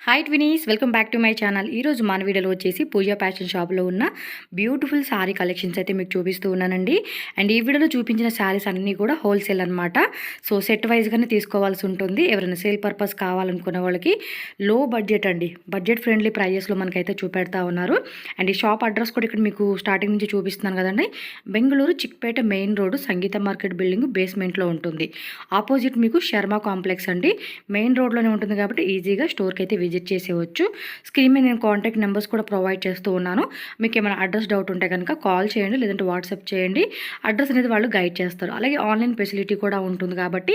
Hi twinnies, welcome back to my channel. ఈరోజు మన వీడియోలో వచ్చేసి పూజా ఫ్యాషన్ షాప్లో ఉన్న బ్యూటిఫుల్ శారీ కలెక్షన్స్ అయితే మీకు చూపిస్తూ ఉన్నానండి. అండ్ ఈ వీడియోలో చూపించిన శారీస్ అన్నీ కూడా హోల్సేల్ అనమాట. సో సెట్ వైజ్గానే తీసుకోవాల్సి ఉంటుంది. ఎవరైనా సేల్ పర్పస్ కావాలనుకున్న వాళ్ళకి లో బడ్జెట్ అండి, బడ్జెట్ ఫ్రెండ్లీ ప్రైజెస్లో మనకైతే చూపెడతా ఉన్నారు. అండ్ ఈ షాప్ అడ్రస్ కూడా ఇక్కడ మీకు స్టార్టింగ్ నుంచి చూపిస్తున్నాను కదండి. బెంగళూరు చిక్పేట మెయిన్ రోడ్డు సంగీత మార్కెట్ బిల్డింగ్ బేస్మెంట్లో ఉంటుంది. ఆపోజిట్ మీకు శర్మ కాంప్లెక్స్ అండి. మెయిన్ రోడ్లోనే ఉంటుంది కాబట్టి ఈజీగా స్టోర్కి అయితే విజిట్ చేసేవచ్చు. స్క్రీన్ మీద నేను కాంటాక్ట్ నెంబర్స్ కూడా ప్రొవైడ్ చేస్తూ ఉన్నాను. మీకు ఏమైనా అడ్రస్ డౌట్ ఉంటే కనుక కాల్ చేయండి, లేదంటే వాట్సాప్ చేయండి. అడ్రస్ అనేది వాళ్ళు గైడ్ చేస్తారు. అలాగే ఆన్లైన్ ఫెసిలిటీ కూడా ఉంటుంది కాబట్టి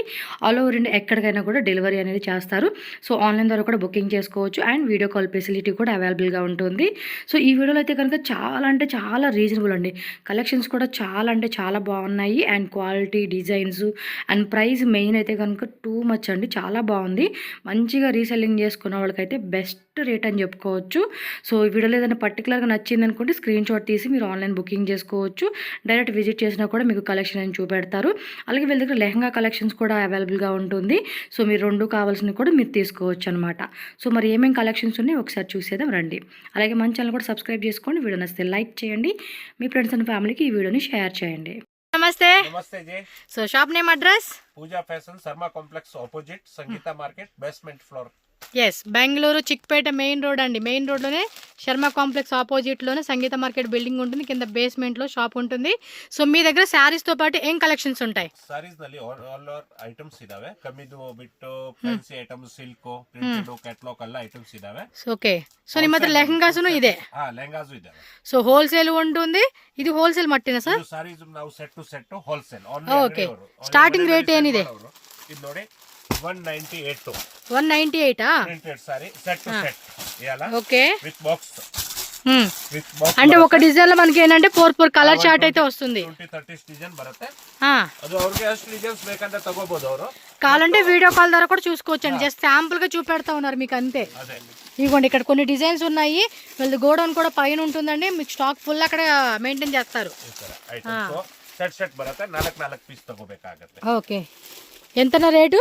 ఆల్ ఓవర్ ఇండియా ఎక్కడికైనా కూడా డెలివరీ అనేది చేస్తారు. సో ఆన్లైన్ ద్వారా కూడా బుకింగ్ చేసుకోవచ్చు. అండ్ వీడియో కాల్ ఫెసిలిటీ కూడా అవైలబుల్గా ఉంటుంది. సో ఈ వీడియోలో అయితే కనుక చాలా అంటే చాలా రీజనబుల్ అండి. కలెక్షన్స్ కూడా చాలా అంటే చాలా బాగున్నాయి. And quality, designs and price main అయితే కనుక టూ మచ్ అండి, చాలా బాగుంది. మంచిగా రీసెల్లింగ్ చేసుకున్న వాళ్ళకైతే బెస్ట్ రేట్ అని చెప్పుకోవచ్చు. సో ఈ వీడియోలో ఏదైనా పర్టికులర్గా నచ్చింది అనుకుంటే స్క్రీన్ షాట్ తీసి మీరు ఆన్లైన్ బుకింగ్ చేసుకోవచ్చు. డైరెక్ట్ విజిట్ చేసినా కూడా మీకు కలెక్షన్ అని చూపెడతారు. అలాగే వీళ్ళ దగ్గర లెహంగా కలెక్షన్స్ కూడా అవైలబుల్గా ఉంటుంది. సో మీరు రెండు కావాల్సినవి కూడా మీరు తీసుకోవచ్చు అనమాట. సో మరి ఏమేమి కలెక్షన్స్ ఉన్నాయో ఒకసారి చూసేద్దాం రండి. అలాగే మన ఛానల్ కూడా సబ్స్క్రైబ్ చేసుకోండి. వీడియో నచ్చితే లైక్ చేయండి. మీ ఫ్రెండ్స్ అండ్ ఫ్యామిలీకి ఈ వీడియోని షేర్ చేయండి. నమస్తే. నమస్తే జీ. So shop name address Pooja fashion Sharma complex opposite Sangeetha market basement floor. Yes, Bengaluru Chickpet main road అండి. మెయిన్ రోడ్లోనే శర్మ కాంప్లెక్స్ ఆపోజిట్లోనే సంగీత మార్కెట్ బిల్డింగ్ ఉంటుంది. కింద బేస్మెంట్లో షాప్ ఉంటుంది. సో మీ దగ్గర శారీస్తో పాటు ఏం కలెక్షన్స్ ఉంటాయి? ಸಾರೀಸ್ ನಲ್ಲಿ ಆಲ್ ಐಟಮ್ಸ್ ಇದಾವೆ. ಕಮ್ಮಿದು ಬಿಟ್ಟು fancy items, silk, printed, catalogue ಎಲ್ಲ ಐಟಮ್ಸ್ ಇದಾವೆ. ఓకే. సో ನಿಮ್ಮ ಹತ್ರ ಲೆಹಂಗಾಸುನು ಇದೆ? ಹಾ, ಲೆಹಂಗಾಸು ಇದಾವೆ. సో హోల్సేల్ ఉంటుంది. ఇది హోల్సేల్ మಟ್ಟಿనా ಸರ್? ಸಾರೀಸ್ ನಾವು set to set wholesale. Okay. Starting rate ಏನಿದೆ? ಇದು ನೋಡಿ 198. 198 printed sari set to set ಇಯಲ್ಲ. ఓకే. With box. అంటే ఒక డిజైన్ లో మనకి ఏంటంటే 4 కలర్ చార్ట్ అయితే వస్తుంది. 20-30 డిజైన్ బರುತ್ತೆ. అది ಅವ್ರಿಗೆ ಎಷ್ಟು ಡಿಸೈನ್ಸ್ ಬೇಕಂತ ತಗೋಬಹುದು ಅವರು. కావాలంటే వీడియో కాల్ ద్వారా కూడా చూసుకోవచ్చు అండి. జస్ట్ శాంపుల్ గా చూపెడతా ఉన్నారు మీకు అంతే. ఇదిగోండి ఇక్కడ కొన్ని డిజైన్స్ ఉన్నాయి. వీళ్ళ గోడౌన్ కూడా పైన ఉంటుందండి. మీకు స్టాక్ ఫుల్ అక్కడ మెయింటైన్ చేస్తారు. ಸೆಟ್ ಸೆಟ್ ಬರುತ್ತೆ. 4 ಪೀಸ್ ತಗೋಬೇಕಾಗುತ್ತೆ. ఓకే. ఎంతనా రేటు?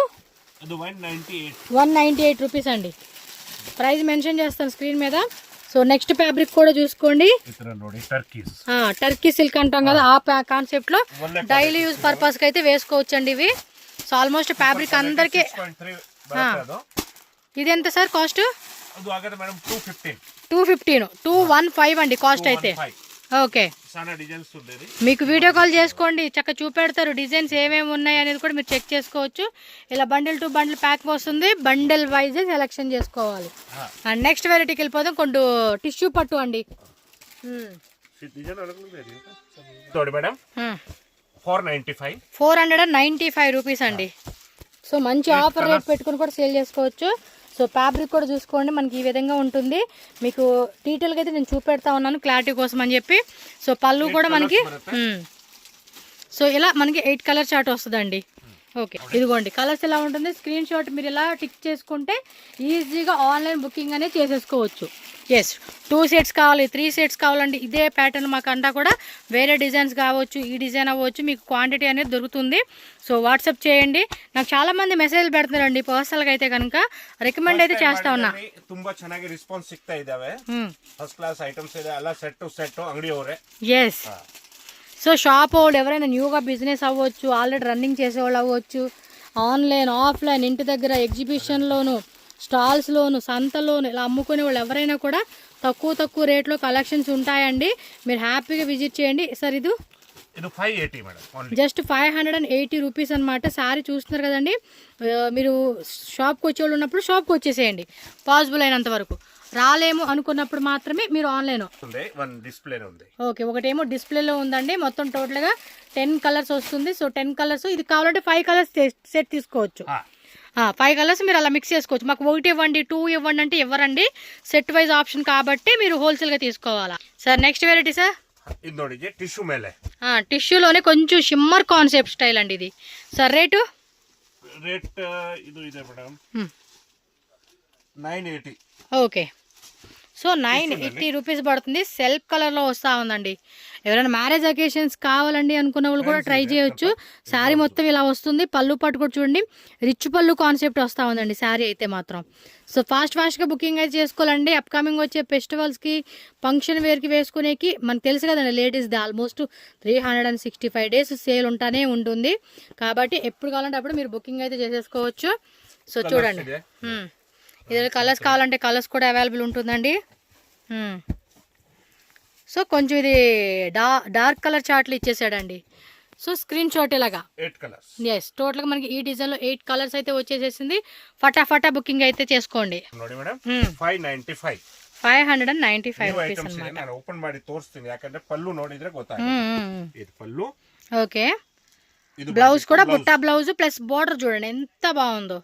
ಅದು 198. 198 రూపీస్ అండి. ప్రైస్ మెన్షన్ చేస్తాను స్క్రీన్ మీద. సో నెక్స్ట్ ఫ్యాబ్రిక్ కూడా చూసుకోండి. టర్కీ సిల్క్ అంటాం కదా, ఆ కాన్సెప్ట్ లో డైలీ యూజ్ పర్పస్ కి అయితే వేసుకోవచ్చు అండి ఇవి. సో ఆల్మోస్ట్ ఫ్యాబ్రిక్ అందరికి. ఇది ఎంత సార్ కాస్ట్? 215 అండి కాస్ట్ అయితే. ఓకే. మీకు వీడియో కాల్ చేసుకోండి, చక్కగా చూపెడతారు డిజైన్స్ ఏమేమి ఉన్నాయి అనేది కూడా మీరు చెక్ చేసుకోవచ్చు. ఇలా బండిల్ టు బండిల్ ప్యాక్ వస్తుంది. బండిల్ వైజ్ సెలెక్షన్ చేసుకోవాలి. అండ్ నెక్స్ట్ వెరైటీకి వెళ్ళిపోదాం. కొంచెం టిష్యూ పట్టు అండి. 495 రూపీస్ అండి. సో మంచి ఆఫర్ రేట్ పెట్టుకుని కూడా సేల్ చేసుకోవచ్చు. సో ఫ్యాబ్రిక్ కూడా చూసుకోండి, మనకి ఈ విధంగా ఉంటుంది. మీకు డీటెయిల్గా అయితే నేను చూపెడతా ఉన్నాను క్లారిటీ కోసం అని చెప్పి. సో పళ్ళు కూడా మనకి సో ఇలా మనకి 8 కలర్ చార్ట్ వస్తుందండి. ఓకే. ఇదిగోండి కలర్స్ ఎలా ఉంటుంది. స్క్రీన్ షాట్ మీరు ఇలా టిక్ చేసుకుంటే ఈజీగా ఆన్లైన్ బుకింగ్ అనేది చేసేసుకోవచ్చు. ఎస్, 2 సెట్స్ కావాలి, 3 సెట్స్ కావాలండి. ఇదే ప్యాటర్న్ మాకు అంతా కూడా వేరే డిజైన్స్ కావచ్చు, ఈ డిజైన్ అవ్వచ్చు, మీకు క్వాంటిటీ అనేది దొరుకుతుంది. సో వాట్సాప్ చేయండి. నాకు చాలా మంది మెసేజ్ పెడుతున్నారండి పర్సనల్గా అయితే కనుక రికమెండ్ అయితే చేస్తా ఉన్నా. ತುಂಬಾ ಚೆನ್ನಾಗಿ ರೆಸ್ಪಾನ್ಸ್ ಸಿಗ್ತಾ ಇದಾವೆ. ಫಸ್ಟ್ ಕ್ಲಾಸ್ ಐಟಮ್ಸ್ ಇದೆ. ಎಲ್ಲ ಸೆಟ್ ಟು ಸೆಟ್ ಅಂಗಡಿ ಅವರೇ. ఎస్. సో షాప్ వాళ్ళు ఎవరైనా న్యూగా బిజినెస్ అవ్వచ్చు, ఆల్రెడీ రన్నింగ్ చేసేవాళ్ళు అవ్వచ్చు, ఆన్లైన్ ఆఫ్లైన్ ఇంటి దగ్గర ఎగ్జిబిషన్లోను, స్టాల్స్లోను, సంతలోను ఇలా అమ్ముకునే వాళ్ళు ఎవరైనా కూడా తక్కువ రేట్లో కలెక్షన్స్ ఉంటాయండి. మీరు హ్యాపీగా విజిట్ చేయండి. సార్ ఇది 580 మేడం. జస్ట్ 580 రూపీస్ అనమాట. శారీ చూస్తున్నారు కదండి. మీరు షాప్కి వచ్చేవాళ్ళు ఉన్నప్పుడు షాప్కి వచ్చేసేయండి పాసిబుల్ అయినంత వరకు. రాలేము అనుకున్నప్పుడు మాత్రమే మీరు ఆన్లైన్. ఓకే. ఒకటేమో డిస్ప్లేలో ఉందండి. మొత్తం టోటల్గా 10 కలర్స్ వస్తుంది. So 10 colours. ఇది కావాలంటే 5 కలర్స్ సెట్ తీసుకోవచ్చు. 5 కలర్స్ మీరు అలా మిక్స్ చేసుకోవచ్చు. మాకు 1 ఇవ్వండి, 2 ఇవ్వండి అంటే ఇవ్వరండి. సెట్ వైజ్ ఆప్షన్ కాబట్టి మీరు హోల్సేల్గా తీసుకోవాలా. Sir next variety sir? ఇది ನೋಡಿ టిష్యూ ಮೇಲೆ. టిష్యూలోనే కొంచెం షిమ్మర్ కాన్సెప్ట్ స్టైల్ అండి ఇది. Sir rate? రేట్ ఇది ಇದೆ మేడం 980. ఓకే. సో 980 రూపీస్ పడుతుంది. సెల్ఫ్ కలర్లో వస్తూ ఉందండి. ఎవరైనా మ్యారేజ్ అకేషన్స్ కావాలండి అనుకున్న వాళ్ళు కూడా ట్రై చేయొచ్చు. శారీ మొత్తం ఇలా వస్తుంది. పళ్ళు పట్టు కూడా చూడండి, రిచ్ పళ్ళు కాన్సెప్ట్ వస్తూ ఉందండి శారీ అయితే మాత్రం. సో ఫాస్ట్గా బుకింగ్ అయితే చేసుకోవాలండి. అప్కమింగ్ వచ్చే ఫెస్టివల్స్కి, ఫంక్షన్ వేర్కి వేసుకునేకి మనకు తెలుసు కదండి, లేడీస్ది ఆల్మోస్ట్ 365 డేస్ సేల్ ఉంటానే ఉంటుంది. కాబట్టి ఎప్పుడు కావాలంటే అప్పుడు మీరు బుకింగ్ అయితే చేసేసుకోవచ్చు. సో చూడండి, ఇది కలర్స్ కావాలంటే కలర్స్ కూడా అవైలబుల్ ఉంటుందండి. సో కొంచెం ఇది డార్క్ కలర్ చార్ట్లు ఇచ్చేసాడండి. సో స్క్రీన్ షాట్ ఇలాగా 8 కలర్స్. ఎస్, టోటల్గా మనకి ఈ డిజైన్లో 8 కలర్స్ అయితే వచ్చేసేసింది. ఫటాఫటా బుకింగ్ అయితే చేసుకోండి. ನೋಡಿ ಮೇಡಮ್ 595 595 ನ್ಯೂ రూపీస్ ಐಟಮ್ಸ್ ಇದೆ. అనమాట. ನಾನು ಓಪನ್ ಮಾಡಿ ತೋರಿಸ್ತೀನಿ, ಯಾಕಂದ್ರೆ ಪಲ್ಲು ನೋಡಿದ್ರೆ ಗೊತ್ತಾಗುತ್ತೆ. ಇದು ಪಲ್ಲು, ఓకే. ಇದು బ్లౌజ్ కూడా బుట్టా బ్లౌజ్ ప్లస్ బార్డర్ చూడండి ఎంత బాగుందో.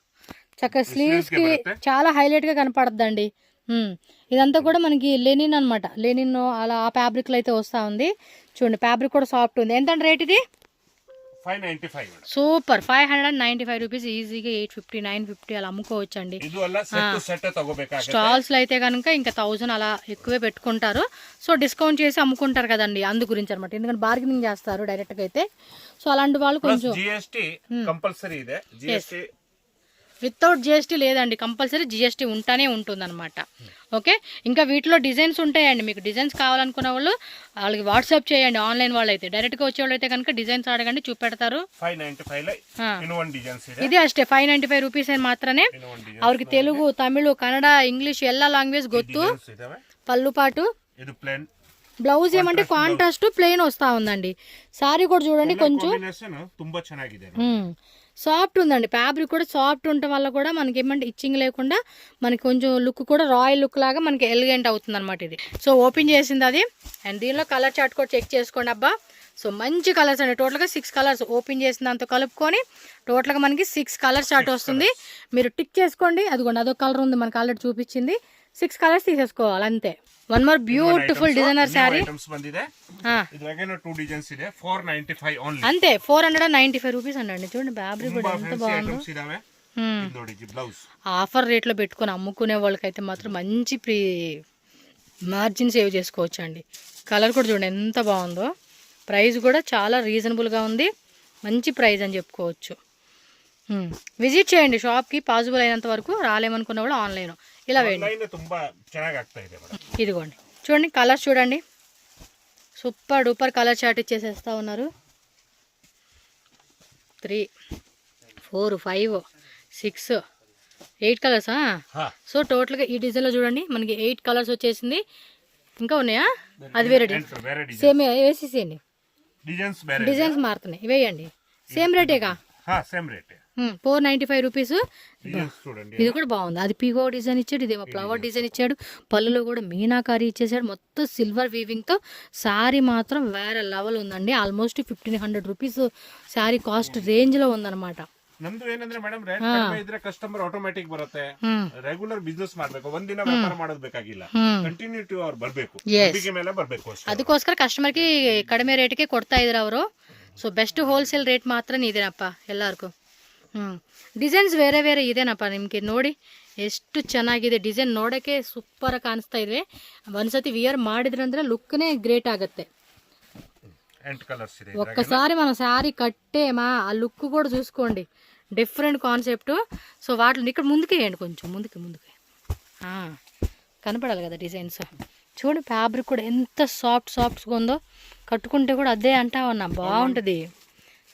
చక్కగా స్లీవ్స్ కి చాలా హైలైట్ గా కనపడద్దండి. ఇదంతా కూడా మనకి లెనిన్ అనమాట. లెనిన్ అలా ఆ ఫ్యాబ్రిక్ లో అయితే వస్తా ఉంది. చూడండి ఫ్యాబ్రిక్ కూడా సాఫ్ట్ ఉంది. ఎంత రేట్ ఇది? 595 సూపర్, 595 రూపీస్. ఈజీగా 850 950 అలా అమ్ముకోవచ్చు అండి. ಇದು ಅಲ್ಲ ಸೆಟ್ ಸೆಟ್ ತಗೋಬೇಕಾಗುತ್ತೆ. స్టాల్స్ లో అయితే కనుక ఇంకా 1000 అలా ఎక్కువే పెట్టుకుంటారు. సో డిస్కౌంట్ చేసి అమ్ముకుంటారు కదండి, అందు గురించి అనమాట. ఎందుకంటే బార్గెనింగ్ చేస్తారు డైరెక్ట్ గా అయితే. సో అలాంటి వాళ్ళు కొంచెం జిఎస్టీ కంపల్సరీ ಇದೆ. జిఎస్టీ వితౌట్ జిఎస్టీ లేదండి, కంపల్సరీ జిఎస్టీ ఉంటానే ఉంటుందన్నమాట. ఓకే. ఇంకా వీటిలో డిజైన్స్ ఉంటాయండి. మీకు డిజైన్స్ కావాలనుకున్న వాళ్ళు వాళ్ళకి వాట్సాప్ చేయండి. ఆన్లైన్ వాళ్ళు అయితే డైరెక్ట్గా వచ్చే వాళ్ళు అయితే కనుక డిజైన్స్ అడగండి, చూపెడతారు. 595 ఇది ಅಷ್ಟೇ 595 రూపీస్ అని మాత్రమే. ಅವ್ರಿಗೆ తెలుగు, తమిళ, కన్నడ, ఇంగ్లీష్ ಎಲ್ಲ లాంగ్వేజ్ ಗೊತ್ತು. పళ్ళు పాటు బ్లౌజ్ ఏమంటే కాంట్రాస్ట్ ప్లెయిన్ వస్తా ఉందండి. సారీ కూడా చూడండి కొంచెం ತುಂಬಾ ಚೆನ್ನಾಗಿದೆ, సాఫ్ట్ ఉందండి. ఫ్యాబ్రిక్ కూడా సాఫ్ట్ ఉండటం వల్ల కూడా మనకి ఏమంటే ఇచ్చింగ్ లేకుండా మనకి కొంచెం లుక్ కూడా రాయల్ లుక్ లాగా మనకి ఎలిగెంట్ అవుతుంది అనమాట ఇది. సో ఓపెన్ చేసింది అది. అండ్ దీనిలో కలర్ చార్ట్ కూడా చెక్ చేసుకోండి అబ్బా. సో మంచి కలర్స్ అండి. టోటల్గా 6 కలర్స్ ఓపెన్ చేసిన దాంతో కలుపుకొని టోటల్గా మనకి 6 కలర్ చార్ట్ వస్తుంది. మీరు టిక్ చేసుకోండి. అదిగోండి అదొక కలర్ ఉంది మనకి ఆల్రెడీ చూపించింది. 6 కలర్స్ తీసేసుకోవాలి అంతే. One more beautiful designer sari అంతే 495 రూపీస్ అండి. చూడండి ఫ్యాబ్రిక్ కూడా ఎంత బాగుందో. ఆఫర్ రేట్లో పెట్టుకొని అమ్ముకునే వాళ్ళకైతే మాత్రం మంచి మార్జిన్ సేవ్ చేసుకోవచ్చు అండి. కలర్ కూడా చూడండి ఎంత బాగుందో. ప్రైస్ కూడా చాలా రీజనబుల్గా ఉంది. మంచి ప్రైస్ అని చెప్పుకోవచ్చు. విజిట్ చేయండి షాప్కి పాసిబుల్ అయినంత వరకు. రాలేమనుకున్న వాళ్ళు ఆన్లైన్ ఇలా వేయండి. ఇదిగోండి చూడండి కలర్స్ చూడండి. సూపర్ డూపర్ కలర్ చార్ట్ ఇచ్చేసేస్తా ఉన్నారు. 3 4 5 6 8 కలర్సా? సో టోటల్గా ఈ డిజైన్లో చూడండి మనకి 8 కలర్స్ వచ్చేసింది. ఇంకా ఉన్నాయా? అది వేరే సేమ్ వేసేసేయండి. డిజైన్స్ మారుతున్నాయి, వేయండి. సేమ్ రేటేగా? Same rate. 495 రూపీస్. ఇది కూడా బాగుంది. అది పీగో డిజైన్ ఇచ్చాడు, ఇదేమో ఫ్లవర్ డిజైన్ ఇచ్చాడు. పళ్ళులో కూడా మీనాకారి ఇచ్చేసాడు. మొత్తం సిల్వర్ వీవింగ్తో శారీ మాత్రం వేరే లెవెల్ ఉందండి. ఆల్మోస్ట్ 1500 రూపీస్ శారీ కాస్ట్ రేంజ్లో ఉందన్నమాట. ನಮ್ದು ಏನಂದ್ರೆ ಮೇಡಮ್ ರೇಟ್ ಕಡಿಮೆ ಇದ್ರೆ ಕಸ್ಟಮರ್ ಆಟೋಮ್ಯಾಟಿಕ್ ಬರುತ್ತೆ. ರೆಗ್ಯುಲರ್ ಬಿಸ್ನೆಸ್ ಮಾಡ್ಬೇಕು, ಒಂದಿನ ವ್ಯಾಪಾರ ಮಾಡೋದು ಬೇಕಾಗಿಲ್ಲ. ಕಂಟಿನ್ಯೂಟಿ ಅವ್ರು ಬರ್ಬೇಕು, ನಂಬಿಕೆ ಮೇಲೆ ಬರ್ಬೇಕು ಅಷ್ಟೇ. ಅದಕ್ಕೋಸ್ಕರ ಕಸ್ಟಮರ್ ಗೆ ಕಡಿಮೆ ರೇಟ್ಗೆ ಕೊಡ್ತಾ ಇದ್ರು ಅವರು. ಸೊ ಬೆಸ್ಟ್ ಹೋಲ್ಸೇಲ್ ರೇಟ್ ಮಾತ್ರ ಇದೇನಪ್ಪ ಎಲ್ಲರಿಗೂ. ಡಿಸೈನ್ಸ್ ಬೇರೆ ಬೇರೆ ಇದೇನಪ್ಪ ನಿಮಗೆ ನೋಡಿ ಎಷ್ಟು ಚೆನ್ನಾಗಿದೆ. ಡಿಸೈನ್ ನೋಡೋಕ್ಕೆ ಸೂಪರ್ ಕಾಣಿಸ್ತಾ ಇದೆ. ಒಂದ್ಸತಿ ವಿಯರ್ ಮಾಡಿದ್ರಂದ್ರೆ ಲುಕ್ನೇ ಗ್ರೇಟ್ ಆಗುತ್ತೆ. ఒక్కసారి మనం శారీ కట్టేమా ఆ లుక్ కూడా చూసుకోండి, డిఫరెంట్ కాన్సెప్ట్. సో వాటిని ఇక్కడ ముందుకే వేయండి, కొంచెం ముందుకి కనపడాలి కదా డిజైన్స్. చూడండి ఫ్యాబ్రిక్ కూడా ఎంత సాఫ్ట్గా ఉందో. కట్టుకుంటే కూడా అదే అంటా ఉన్నా బాగుంటుంది.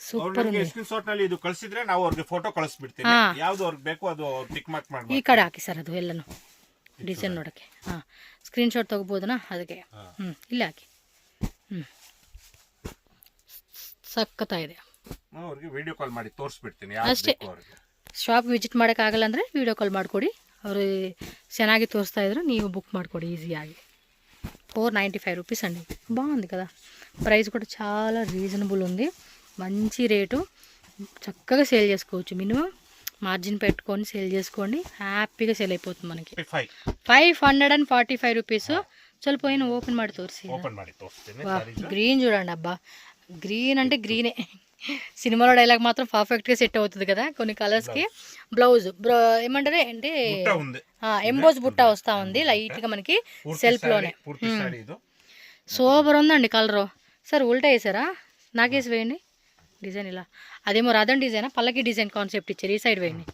ಸೂಪರ್ ಇದೆ. ಸ್ಕ್ರೀನ್ ಶಾಟ್ ನಲ್ಲಿ ಇದು ಕಳಿಸಿದ್ರೆ ನಾವು ಅವರಿಗೆ ಫೋಟೋ ಕಳಿಸ್ಬಿಡ್ತೀವಿ. ಯಾವುದು ಅವ್ರಿಗೆ ಬೇಕು ಅದು ಟಿಕ್ ಮಾರ್ಕ್ ಮಾಡಿ ಈ ಕಡೆ ಹಾಕಿ ಸರ್. ಅದು ಎಲ್ಲನೂ ಡಿಸೈನ್ ನೋಡಕ್ಕೆ ಸ್ಕ್ರೀನ್ ಶಾಟ್ ತಗೋಬೋದನಾ? ಅದಕ್ಕೆ ಇಲ್ಲಿ ಹಾಕಿ. ಸಕ್ಕತ್ತಾಗಿದೆ. ಅವ್ರಿಗೆ ವಿಡಿಯೋ ಕಾಲ್ ಮಾಡಿ ತೋರಿಸ್ಬಿಡ್ತೀನಿ. ಅಷ್ಟೇ, ಶಾಪ್ ವಿಸಿಟ್ ಮಾಡೋಕ್ಕಾಗಲ್ಲ ಅಂದರೆ ವಿಡಿಯೋ ಕಾಲ್ ಮಾಡಿಕೊಡಿ. ಅವರು ಚೆನ್ನಾಗಿ ತೋರಿಸ್ತಾ ಇದ್ರು, ನೀವು బుక్ ಮಾಡ್ಕೊಡಿ ఈజీಯಾಗಿ. 495 రూపీస్ అండి. బాగుంది కదా. ప్రైస్ కూడా చాలా రీజనబుల్ ఉంది. మంచి రేటు, చక్కగా సేల్ చేసుకోవచ్చు. మినిమం మార్జిన్ పెట్టుకొని సేల్ చేసుకోండి, హ్యాపీగా సేల్ అయిపోతుంది మనకి. 545 రూపీస్. ಸ್ವಲ್ಪ ಏನು ಓಪನ್ ಮಾಡಿ ತೋರಿಸಿ. గ్రీన్ చూడండి అబ్బా, గ్రీన్ అంటే గ్రీనే. సినిమాలో డైలాగ్ మాత్రం పర్ఫెక్ట్గా సెట్ అవుతుంది కదా కొన్ని కలర్స్కి. బ్లౌజ్ ఏమంటారు అంటే ఎంబోస్ బుట్ట వస్తూ ఉంది లైట్గా మనకి సెల్ఫ్లోనే. సూపర్ ఉందండి కలరు. సార్ ఉల్టా వేసారా? నాకేసి వేయండి డిజైన్ ఇలా. అదేమో రథం డిజైనా పల్లకి డిజైన్ కాన్సెప్ట్ ఇచ్చారు. ఈ సైడ్ వేయండి.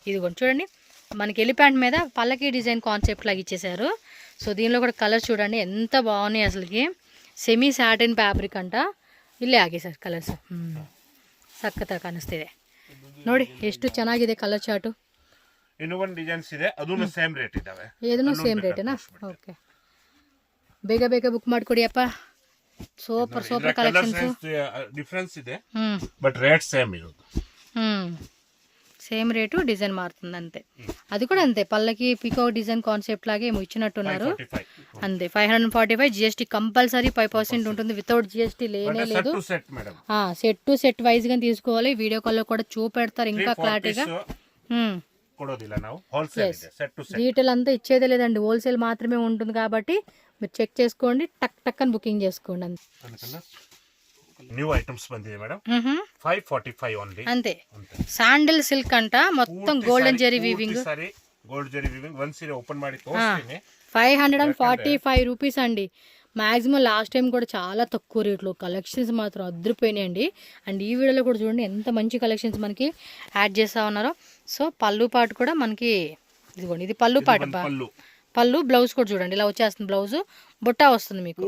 ఇదిగోండి చూడండి, మనకి ఎలిఫెంట్ మీద పల్లకి డిజైన్ కాన్సెప్ట్ లాగా ఇచ్చేసారు. సో దీనిలో కూడా కలర్స్ చూడండి ఎంత బాగున్నాయి అసలుకి. సెమీ సాటిన్ ಫ್ಯಾಬ್ರಿಕ್ ಅಂಟ. ಇಲ್ಲೇ ಆಗಿ ಸರ್ ಕಲರ್ಸ್ ಸಖತ್ತಾಗಿ ಕಾಣಿಸ್ತಿದೆ ನೋಡಿ, ಎಷ್ಟು ಚೆನ್ನಾಗಿದೆ ಕಲರ್ ಚಾರ್ಟು. ಇನ್ನೂ ಒಂದು ಡಿಸೈನ್ಸ್ ಇದೆ, ಅದೂ ಸೇಮ್ ರೇಟ್ ಇದಾವೆ. ಇದನ್ನು ಸೇಮ್ ರೇಟೇನಾ? ಓಕೆ, ಬೇಗ ಬೇಗ ಬುಕ್ ಮಾಡಿಕೊಡಿ ಅಪ್ಪ. Super super collections. ಡಿಫರೆನ್ಸ್ ಇದೆ ಬಟ್ ರೇಟ್ ಸೇಮ್ ಇರೋದು. సేమ్ రేటు, డిజైన్ మారుతుంది అంతే. అది కూడా అంతే, పల్లకి పికాక్ డిజైన్ కాన్సెప్ట్ లాగే ఏమో ఇచ్చినట్టున్నారు. అంతే 545 జిఎస్టీ కంపల్సరీ 5% ఉంటుంది. వితౌట్ జిఎస్టీ లేనే లేదు. సెట్ టు సెట్ వైజ్ గా తీసుకోవాలి. వీడియో కాల్ లో కూడా చూపెడతారు ఇంకా క్లారిటీగా. డీటెయిల్ అంతా ఇచ్చేదే లేదండి, హోల్సేల్ మాత్రమే ఉంటుంది కాబట్టి మీరు చెక్ చేసుకోండి, టక్ టక్ అని బుకింగ్ చేసుకోండి అంతే. న్యూ ఐటమ్స్ ಬಂದಿದೆ ಮೇಡಂ. 545 ఓన్లీ అంతే. శాండిల్ సిల్క్ అంట, మొత్తం golden zari weaving. Sorry gold zari weaving. One సీరే ఓపెన్ ಮಾಡಿ ತೋರಿಸ್ತೀನಿ. 545 రూపీస్ అండి. మాక్సిమం లాస్ట్ టైం కూడా చాలా తక్కువ రేట్లో కలెక్షన్స్ మాత్రం అద్దరిపోయినాయండి. అండ్ ఈ వీడియోలో కూడా చూడండి ఎంత మంచి కలెక్షన్స్ మనకి యాడ్ చేస్తా ఉన్నారో. సో పళ్ళు పాటు కూడా మనకి ఇదిగోండి, ఇది పళ్ళు పాటు. పళ్ళు బ్లౌజ్ కూడా చూడండి ఇలా వచ్చేస్తుంది. బ్లౌజ్ బుట్ట వస్తుంది మీకు.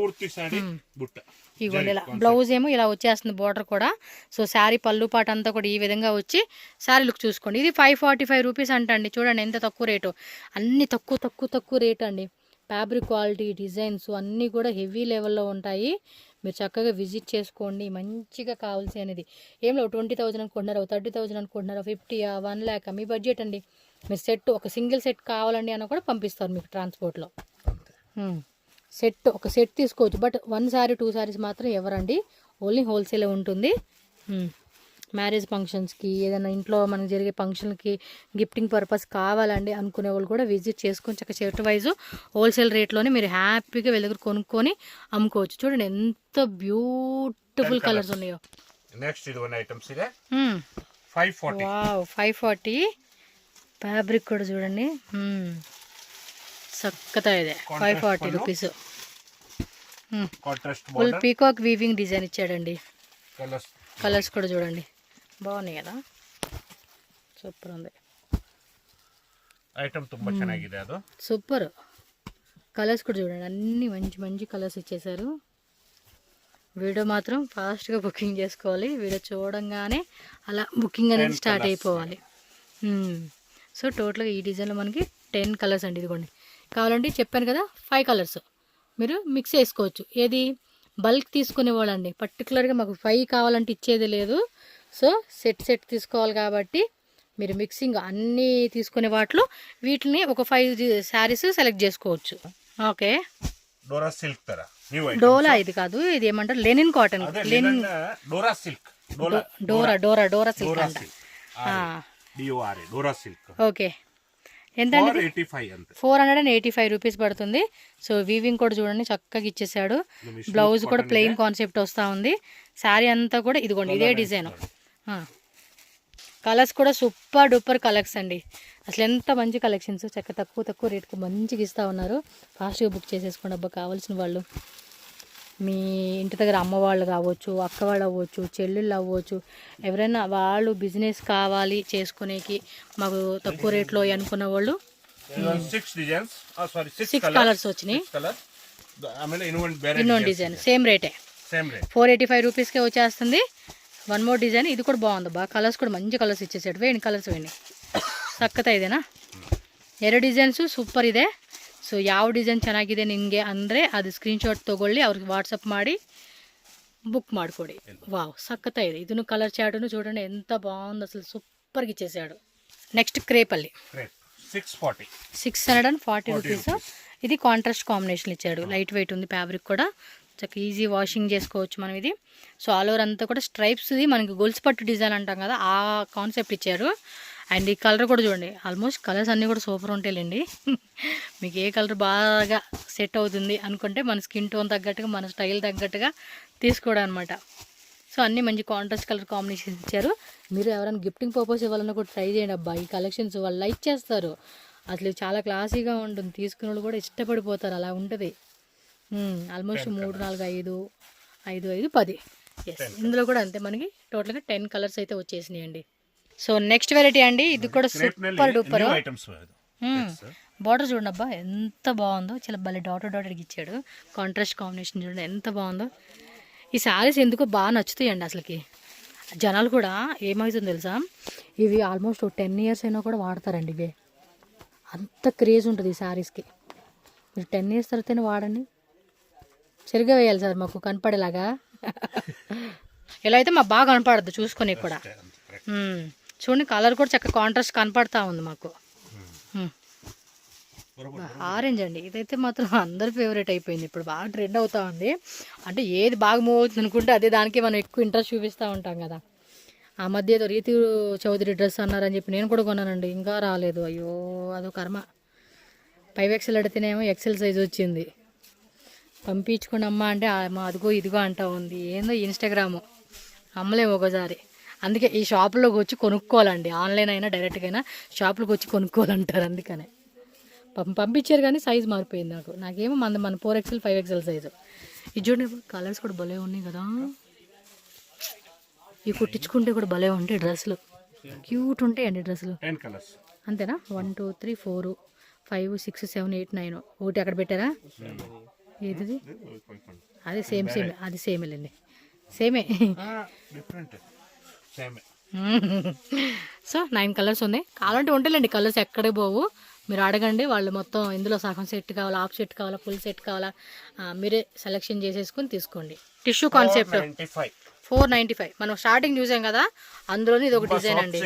ఇదిగోండి ఇలా బ్లౌజ్ ఏమో ఇలా వచ్చేస్తుంది, బోర్డర్ కూడా. సో శారీ పళ్ళు పాట అంతా కూడా ఈ విధంగా వచ్చి శారీ లుక్ చూసుకోండి. ఇది 545 రూపీస్ అంటండి. చూడండి ఎంత తక్కువ రేటు, అన్ని తక్కువ తక్కువ తక్కువ రేట్ అండి. ఫ్యాబ్రిక్ క్వాలిటీ, డిజైన్స్ అన్నీ కూడా హెవీ లెవెల్లో ఉంటాయి. మీరు చక్కగా విజిట్ చేసుకోండి. మంచిగా కావాల్సి అనేది ఏం లేవు. 20,000 అనుకుంటున్నారు, 30,000 అనుకుంటున్నారు, 50, 1 lakh మీ బడ్జెట్ అండి. మీరు సెట్ ఒక సింగిల్ సెట్ కావాలండి అని కూడా పంపిస్తారు మీకు ట్రాన్స్పోర్ట్లో. సెట్ ఒక సెట్ తీసుకోవచ్చు, బట్ 1 సారీ 2 సారీస్ మాత్రం ఎవరండి, ఓన్లీ హోల్సేలే ఉంటుంది. మ్యారేజ్ ఫంక్షన్స్కి, ఏదైనా ఇంట్లో మనకు జరిగే ఫంక్షన్కి గిఫ్టింగ్ పర్పస్ కావాలండి అనుకునే వాళ్ళు కూడా విజిట్ చేసుకొని చక్కగా సెట్ వైజ్ హోల్సేల్ రేట్లోనే మీరు హ్యాపీగా వీళ్ళ దగ్గర కొనుక్కొని అమ్ముకోవచ్చు. చూడండి ఎంత బ్యూటిఫుల్ కలర్స్ ఉన్నాయో. నెక్స్ట్ ఇది వన్ ఐటమ్స్ ಇದೆ 540. వావ్ 540. ఫ్యాబ్రిక్ కూడా చూడండి సక్కతా ಇದೆ. 540 rupees. Full peacock weaving design ఇచ్చాడండి. కలర్స్ కూడా చూడండి బాగున్నాయి కదా, సూపర్ ఉంది. ఐటమ్ ತುಂಬಾ ಚೆನ್ನಾಗಿದೆ, ಅದು సూపర్. కలర్స్ కూడా చూడండి అన్ని మంచి మంచి కలర్స్ ఇచ్చేసారు. వీడియో మాత్రం ఫాస్ట్గా బుకింగ్ చేసుకోవాలి. వీడియో చూడంగానే అలా బుకింగ్ అనేది స్టార్ట్ అయిపోవాలి. సో టోటల్గా ఈ డిజైన్లో మనకి 10 కలర్స్ అండి. ఇదిగోండి, కావాలంటే చెప్పాను కదా 5 కలర్స్ మీరు మిక్స్ చేసుకోవచ్చు. ఏది బల్క్ తీసుకునేవాళ్ళండి, పర్టికులర్గా మాకు 5 కావాలంటే ఇచ్చేది లేదు. సో సెట్ తీసుకోవాలి కాబట్టి మీరు మిక్సింగ్ అన్నీ తీసుకునే వాటిలో వీటిని ఒక 5 శారీస్ సెలెక్ట్ చేసుకోవచ్చు. ఓకే, డోరా సిల్క్ తర డోలా ఇది కాదు, ఇది ఏమంటారు linen cotton. Linen Dora silk. Dora silk అంట. డోరా సిల్క్. ఓకే, ఎంత అండి? 485 రూపీస్ పడుతుంది. సో వీవింగ్ కూడా చూడండి చక్కగా ఇచ్చేసాడు. బ్లౌజ్ కూడా ప్లెయిన్ కాన్సెప్ట్ వస్తూ ఉంది. శారీ అంతా కూడా ఇదిగోండి ఇదే డిజైన్. కలర్స్ కూడా సూపర్ డూపర్ కలర్స్ అండి. అసలు ఎంత మంచి కలెక్షన్స్, చక్క తక్కువ రేట్కి మంచిగా ఇస్తూ ఉన్నారు. ఫాస్ట్గా బుక్ చేసేసుకోండి అబ్బా. కావాల్సిన వాళ్ళు మీ ఇంటి దగ్గర అమ్మ వాళ్ళు కావచ్చు, అక్క వాళ్ళు అవ్వచ్చు, చెల్లెళ్ళు అవ్వచ్చు, ఎవరైనా వాళ్ళు బిజినెస్ కావాలి చేసుకునేకి మాకు తక్కువ రేట్లో అనుకున్న వాళ్ళు 6 కలర్స్ వచ్చినాయి. ఇన్నోన్ డిజైన్ సేమ్ రేటే 485 రూపీస్కే వచ్చేస్తుంది. 1 మోర్ డిజైన్, ఇది కూడా బాగుంది బా. కలర్స్ కూడా మంచి కలర్స్ ఇచ్చేసాడు. వేయండి కలర్స్ వేయండి. ಸಕ್ಕತ್ತ ಇದೆನಾ? 2 ಡಿಸೈನ್ಸು ಸೂಪರ್ ಇದೆ. ಸೊ ಯಾವ ಡಿಸೈನ್ ಚೆನ್ನಾಗಿದೆ ನಿಮಗೆ ಅಂದರೆ ಅದು ಸ್ಕ್ರೀನ್ಶಾಟ್ ತೊಗೊಳ್ಳಿ, ಅವ್ರಿಗೆ ವಾಟ್ಸಪ್ ಮಾಡಿ బుక్ ಮಾಡಿಕೊಡಿ. వావ్ సక్కత ಇದೆ. ಇದನ್ನು కలర్ చార్ట్ను చూడండి ఎంత బాగుంది, అసలు సూపర్గా ఇచ్చేసాడు. నెక్స్ట్ క్రేపల్లి 640 రూపీస్. ఇది కాంట్రాస్ట్ కాంబినేషన్ ఇచ్చాడు. లైట్ వెయిట్ ఉంది, ఫ్యాబ్రిక్ కూడా చక్కగా ఈజీ వాషింగ్ చేసుకోవచ్చు మనం ఇది. సో ఆల్ ఓవర్ అంతా కూడా స్ట్రైప్స్ది మనకి గొలుసు పట్టు డిజైన్ అంటాం కదా, ఆ కాన్సెప్ట్ ఇచ్చారు. అండ్ ఈ కలర్ కూడా చూడండి, ఆల్మోస్ట్ కలర్స్ అన్నీ కూడా సూపర్ ఉంటాయండి. మీకు ఏ కలర్ బాగా సెట్ అవుతుంది అనుకుంటే మన స్కిన్ టోన్ తగ్గట్టుగా, మన స్టైల్ తగ్గట్టుగా తీసుకోవడం అనమాట. సో అన్నీ మంచి కాంట్రాస్ట్ కలర్ కాంబినేషన్ ఇచ్చారు. మీరు ఎవరైనా గిఫ్టింగ్ పర్పస్ ఇవ్వాలన్నా కూడా ట్రై చేయండి అబ్బా. ఈ కలెక్షన్స్ వాళ్ళు లైక్ చేస్తారు, అసలు చాలా క్లాసీగా ఉంటుంది, తీసుకునే వాళ్ళు కూడా ఇష్టపడిపోతారు. అలా ఉంటుంది. ఆల్మోస్ట్ 3, 4, 5 5, 5, 10. ఎస్, ఇందులో కూడా అంతే మనకి టోటల్గా 10 కలర్స్ అయితే వచ్చేసినాయండి. సో నెక్స్ట్ వెరైటీ అండి, ఇది కూడా సూపర్ డూపర్. ఐటమ్స్ బార్డర్ చూడండి అబ్బా ఎంత బాగుందో, చాలా భలే డాటెడ్కి ఇచ్చాడు. కాంట్రాస్ట్ కాంబినేషన్ చూడండి ఎంత బాగుందో. ఈ శారీస్ ఎందుకో బాగా నచ్చుతాయండి అసలుకి. జనాలు కూడా ఏమవుతుందో తెలుసా, ఇవి ఆల్మోస్ట్ 10 ఇయర్స్ అయినా కూడా వాడతారండి. ఇవే అంత క్రేజ్ ఉంటుంది ఈ శారీస్కి. మీరు 10 ఇయర్స్ తర్వాతనే వాడండి, సరిగ్గా వేయాలి సార్ మాకు కనపడేలాగా. ఇలా అయితే మాకు బాగా కనపడద్దు చూసుకొని కూడా. చూడండి కలర్ కూడా చక్కగా కాంట్రాస్ట్ కనపడతా ఉంది మాకు. ఆరెంజ్ అండి, ఇదైతే మాత్రం అందరి ఫేవరెట్ అయిపోయింది, ఇప్పుడు బాగా ట్రెండ్ అవుతా ఉంది. అంటే ఏది బాగా మూవ్ అవుతుంది అనుకుంటే అదే దానికి మనం ఎక్కువ ఇంట్రెస్ట్ చూపిస్తూ ఉంటాం కదా. ఆ మధ్య ఏదో రీతి చౌదరి డ్రెస్ అన్నారని చెప్పి నేను కూడా కొన్నానండి, ఇంకా రాలేదు. అయ్యో అదో కర్మ. 5XL అడితేనేమో XL సైజ్ వచ్చింది. పంపించుకుని అమ్మ అంటే అదిగో ఇదిగో అంటా ఉంది. ఏందో ఇన్స్టాగ్రాము అమ్మలేము ఒకసారి. అందుకే ఈ షాపులోకి వచ్చి కొనుక్కోవాలండి, ఆన్లైన్ అయినా డైరెక్ట్గా అయినా షాపులోకి వచ్చి కొనుక్కోవాలంటారు. అందుకనే పంపించారు కానీ సైజ్ మారిపోయింది నాకేమో మన 4XL 5XL సైజు. ఇది చూడండి కలర్స్ కూడా భలే ఉన్నాయి కదా, ఇవి కుట్టించుకుంటే కూడా భలే ఉంటాయి డ్రెస్సులు, క్యూట్ ఉంటాయండి డ్రెస్సులు. 10 కలర్స్ అంతేనా? 1 2 3 4 5 6 7 8 9. ఒకటి అక్కడ పెట్టారా? ఏది అదే సేమ్ అది సేమేలేండి, సేమే. Different same. సో 9 కలర్స్ ఉన్నాయి. కావాలంటే ఉంటాయండి కలర్స్, ఎక్కడికి పోవు. మీరు అడగండి, వాళ్ళు మొత్తం ఇందులో సగం సెట్ కావాలా, హాఫ్ సెట్ కావాలా, ఫుల్ సెట్ కావాలా, మీరే సెలెక్షన్ చేసేసుకుని తీసుకోండి. Tissue concept 495. మనం స్టార్టింగ్ చూసాం కదా, అందులోనే ఇది ఒక డిజైన్ అండి.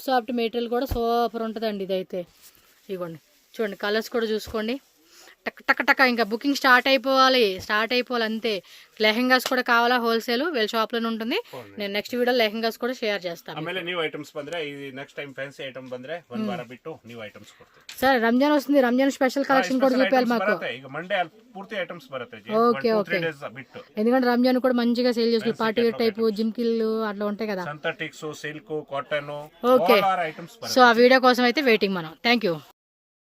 సాఫ్ట్ మెటీరియల్ కూడా సూపర్ ఉంటుందండి ఇదైతే. ఇదిగోండి చూడండి కలర్స్ కూడా చూసుకోండి. టక్ టక్ టక్ ఇంకా బుకింగ్ స్టార్ట్ అయిపోవాలి అంతే. లెహెంగాస్ కూడా కావాలా హోల్సేల్, వీళ్ళ షాప్లోనే ఉంటుంది. నేను నెక్స్ట్ వీడియో లెహెంగాస్ కూడా షేర్ చేస్తాను. ಆಮೇಲೆ ನ್ಯೂ ಐಟಮ್ಸ್ ಬಂದ್ರೆ ಈ ನೆಕ್ಸ್ಟ್ ಟೈಮ್ ಫ್ಯಾನ್ಸಿ ಐಟಮ್ ಬಂದ್ರೆ ಒಂದು ವಾರ ಬಿಟ್ಟು ನ್ಯೂ ಐಟಮ್ಸ್ ಕೊಡ್ತೀವಿ. ಸರ್ ರಂಜಾನ್ వస్తుంది, రంజాన్ స్పెషల్ కలెక్షన్ కూడా చూపాలి మాకు. ಈಗ ಮಂಡೇ ಪೂರ್ತಿ ಐಟಮ್ಸ್ ಬರುತ್ತೆ, ఓకే ఓకే. ఎందుకంటే రంజాన్ కూడా మంచిగా సేల్ చేసుకోవాలి, పార్టీ వేర్ టైప్ జిమ్కిల్లు అట్లా ఉంటాయి కదా, synthetics, silk, cotton, okay. Items. So ఆ వీడియో కోసం అయితే వెయిటింగ్ మనం. Thank you.